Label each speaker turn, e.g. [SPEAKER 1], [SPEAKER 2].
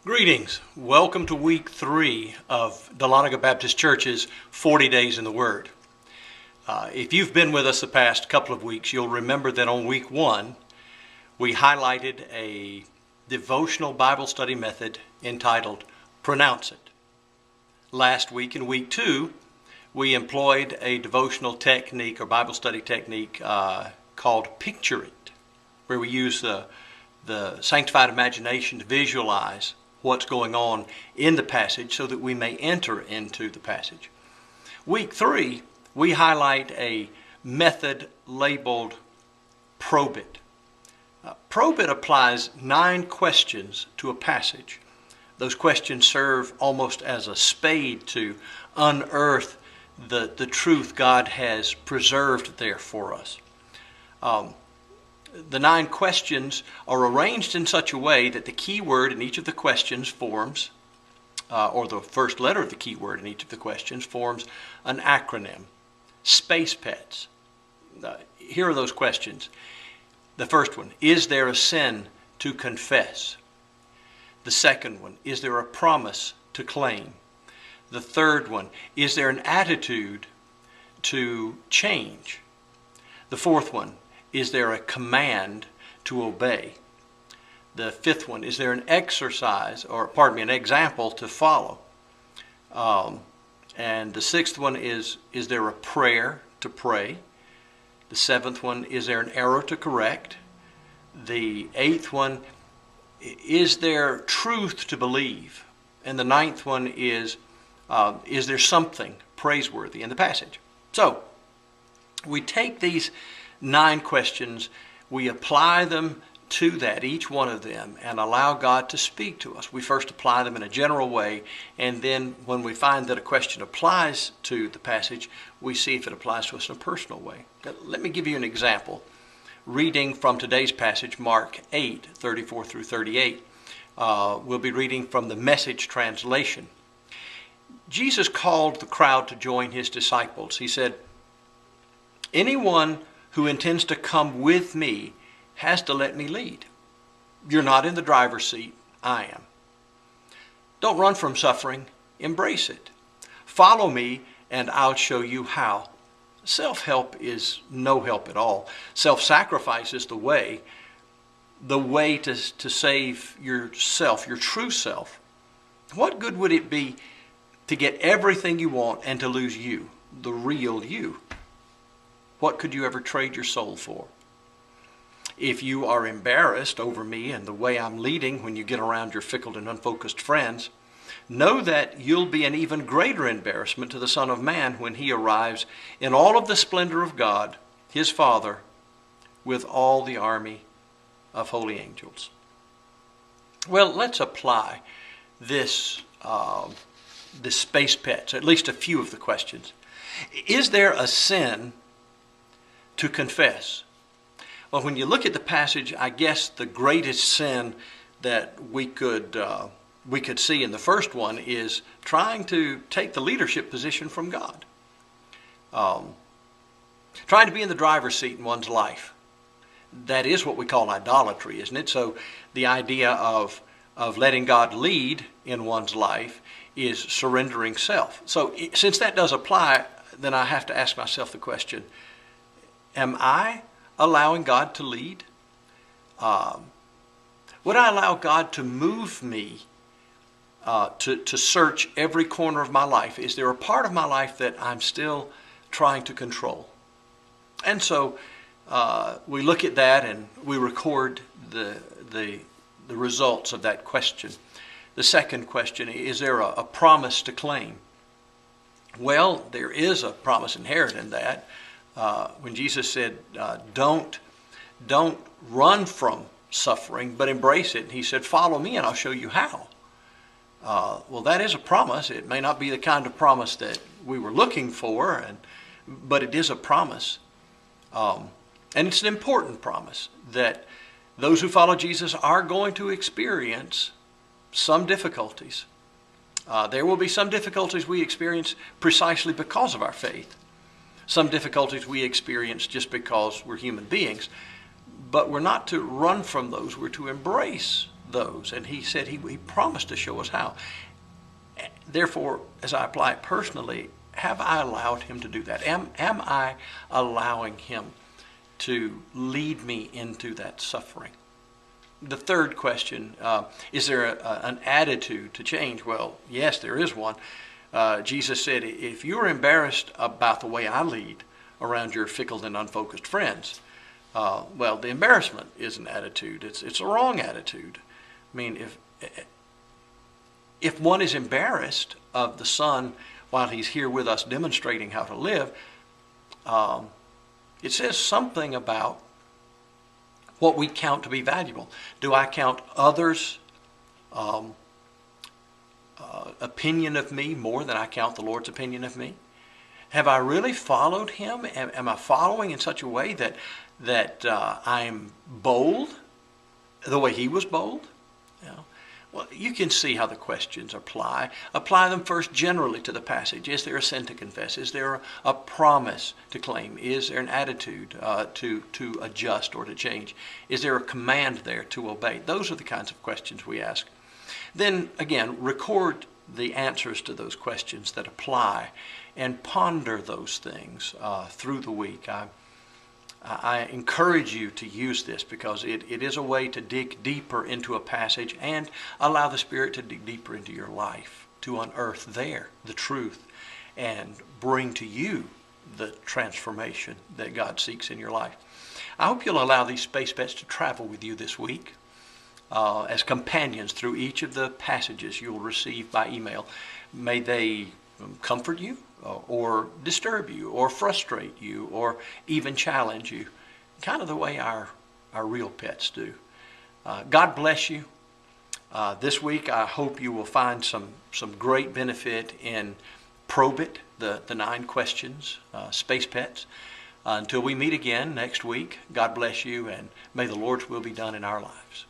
[SPEAKER 1] Greetings. Welcome to week 3 of Dahlonega Baptist Church's 40 Days in the Word. If you've been with us the past couple of weeks, you'll remember that on week 1, we highlighted a devotional Bible study method entitled Pronounce It. Last week, in week 2, we employed a devotional technique or Bible study technique called Picture It, where we use the sanctified imagination to visualize what's going on in the passage so that we may enter into the passage. Week 3, we highlight a method labeled Probe It. Probe It applies 9 questions to a passage. Those questions serve almost as a spade to unearth the truth God has preserved there for us. The 9 questions are arranged in such a way that the key word in each of the questions forms, or the first letter of the key word in each of the questions forms an acronym. Space Pets. Here are those questions. The first one, is there a sin to confess? The second one, is there a promise to claim? The third one, is there an attitude to change? The fourth one, is there a command to obey? The fifth one, is there an example to follow? And the sixth one is there a prayer to pray? The seventh one, is there an error to correct? The eighth one, is there truth to believe? And the ninth one is there something praiseworthy in the passage? So, we take these 9 questions, we apply them to that, each one of them, and allow God to speak to us. We first apply them in a general way, and then when we find that a question applies to the passage, we see if it applies to us in a personal way. Let me give you an example. Reading from today's passage, Mark 8, 34 through 38, we'll be reading from the Message translation. Jesus called the crowd to join his disciples. He said, "Anyone who intends to come with me has to let me lead. You're not in the driver's seat, I am. Don't run from suffering, embrace it. Follow me and I'll show you how. Self-help is no help at all. Self-sacrifice is the way to save yourself, your true self. What good would it be to get everything you want and to lose you, the real you? What could you ever trade your soul for? If you are embarrassed over me and the way I'm leading when you get around your fickle and unfocused friends, know that you'll be an even greater embarrassment to the Son of Man when he arrives in all of the splendor of God, his Father, with all the army of holy angels." Well, let's apply this Space Pets, at least a few of the questions. Is there a sin to confess? Well, when you look at the passage, I guess the greatest sin that we could see in the first one is trying to take the leadership position from God. Trying to be in the driver's seat in one's life. That is what we call idolatry, isn't it? So the idea of letting God lead in one's life is surrendering self. So since that does apply, then I have to ask myself the question, am I allowing God to lead? Would I allow God to move me to search every corner of my life? Is there a part of my life that I'm still trying to control? And so we look at that and we record the results of that question. The second question, is there a promise to claim? Well, there is a promise inherent in that. When Jesus said, don't run from suffering, but embrace it. He said, follow me and I'll show you how. Well, that is a promise. It may not be the kind of promise that we were looking for, but it is a promise. And it's an important promise that those who follow Jesus are going to experience some difficulties. There will be some difficulties we experience precisely because of our faith. Some difficulties we experience just because we're human beings. But we're not to run from those. We're to embrace those, and he said he promised to show us how. Therefore, as I apply it personally, have I allowed him to do that? Am I allowing him to lead me into that suffering? The third question, is there an attitude to change? Well, yes, there is one. Jesus said, if you're embarrassed about the way I lead around your fickle and unfocused friends, well, the embarrassment is an attitude. It's a wrong attitude. I mean, if one is embarrassed of the Son while he's here with us demonstrating how to live, it says something about what we count to be valuable. Do I count others' opinion of me more than I count the Lord's opinion of me? Have I really followed him? Am I following in such a way that I'm bold the way he was bold? You know? Well, you can see how the questions apply. Apply them first generally to the passage. Is there a sin to confess? Is there a promise to claim? Is there an attitude to adjust or to change? Is there a command there to obey? Those are the kinds of questions we ask. Then, again, record the answers to those questions that apply and ponder those things through the week. I encourage you to use this because it is a way to dig deeper into a passage and allow the Spirit to dig deeper into your life, to unearth there the truth and bring to you the transformation that God seeks in your life. I hope you'll allow these space bets to travel with you this week as companions through each of the passages you'll receive by email. May they comfort you, or disturb you, or frustrate you, or even challenge you, kind of the way our real pets do. God bless you. This week I hope you will find some great benefit in Probe It, the 9 questions, Space Pets. Until we meet again next week, God bless you, and may the Lord's will be done in our lives.